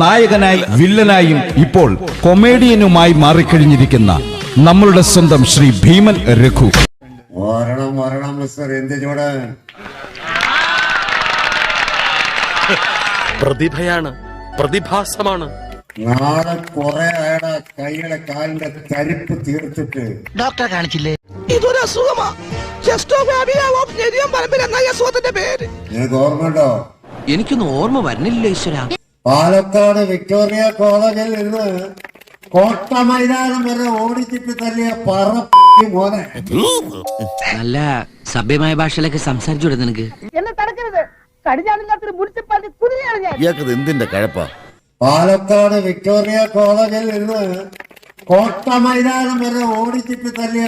നായകനായി വില്ലനായും ഇപ്പോൾ കൊമേഡിയനുമായി മാറിക്കഴിഞ്ഞിരിക്കുന്ന നമ്മളുടെ സ്വന്തം ശ്രീ ഭീമൻ രഘു. പ്രതിഭയാണ്, പ്രതിഭാസമാണ്. നാളെ കുറെ അയാളെ കൈയുടെ കാലിന്റെ തരിപ്പ് തീർത്തിട്ട് ഡോക്ടറെ കാണിച്ചില്ലേ? ഇതൊരു അസുഖമാ. നിനക്ക് ഓർമ്മയുണ്ടോ? എനിക്കൊന്നും ഓർമ്മ വരുന്നില്ല ഈശ്വര. പാലക്കാട് വിക്ടോറിയ കോളേജിൽ നിന്ന് കോട്ട മൈതാനം വരെ ഓടിച്ചിട്ട് തല്ലിയ മോനെ. നല്ല സഭ്യമായ ഭാഷയിലൊക്കെ സംസാരിച്ചൂടെ നിനക്ക്? എന്തിന്റെ കഴപ്പാ? പാലക്കാട് വിക്ടോറിയ കോളേജിൽ നിന്ന് കോട്ട മൈതാനം വരെ ഓടിച്ചിട്ട് തല്ലിയ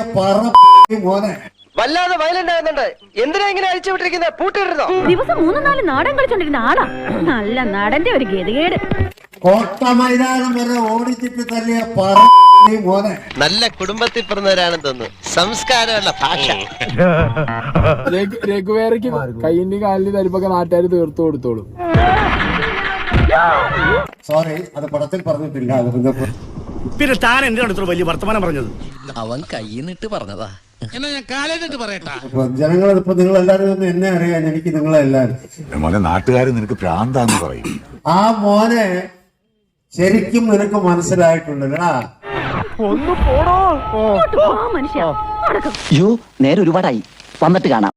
മോനെ. വല്ലാതെ വയലന്റ് ആകുന്നുണ്ട്. എന്തിനാ ഇങ്ങനെ അഴിച്ചു വിട്ടിരിക്കുന്നത്? പൂട്ടിരുന്നോ? ദിവസം 3-4 നാടൻ കളിച്ചോണ്ടിരുന്ന ആളാ. നല്ല നടന്റെ ഒരു ഗതികേട്. കോട്ട മൈതാനം വരെ ഓടിച്ചിട്ട് തല്ലിയ മോനെ. നല്ല കുടുംബത്തിൽ പിറന്നവരാണെന്ന് തോന്നുന്നു. സംസ്കാരമുള്ള ഭാഷ. രഘുവേറയ്ക്ക് കൈയിന്റെ കാലിന്റെ തരിപ്പൊക്കെ നാട്ടുകാർ തീർത്തു കൊടുത്തോളൂ. സോറി, അത് പടത്തിൽ പറഞ്ഞിട്ടില്ല. പിന്നെ താൻ എന്തിനാണ് ഇത്ര വലിയ വർത്തമാനം പറഞ്ഞത്? അവൻ കൈന്നിട്ട് പറഞ്ഞതാ. ജനങ്ങളിപ്പോ നിങ്ങൾ എല്ലാരും ഒന്ന് എന്നെ അറിയാൻ, എനിക്ക് നിങ്ങളെല്ലാരും. മോനെ, നാട്ടുകാർ നിനക്ക് ഭ്രാന്താന്ന് പറയും. ആ മോനെ ശരിക്കും നിനക്ക് മനസ്സിലായിട്ടുണ്ടല്ലടാ. മനുഷ്യ നേരെ ഒരുപാടായി, വന്നിട്ട് കാണാം.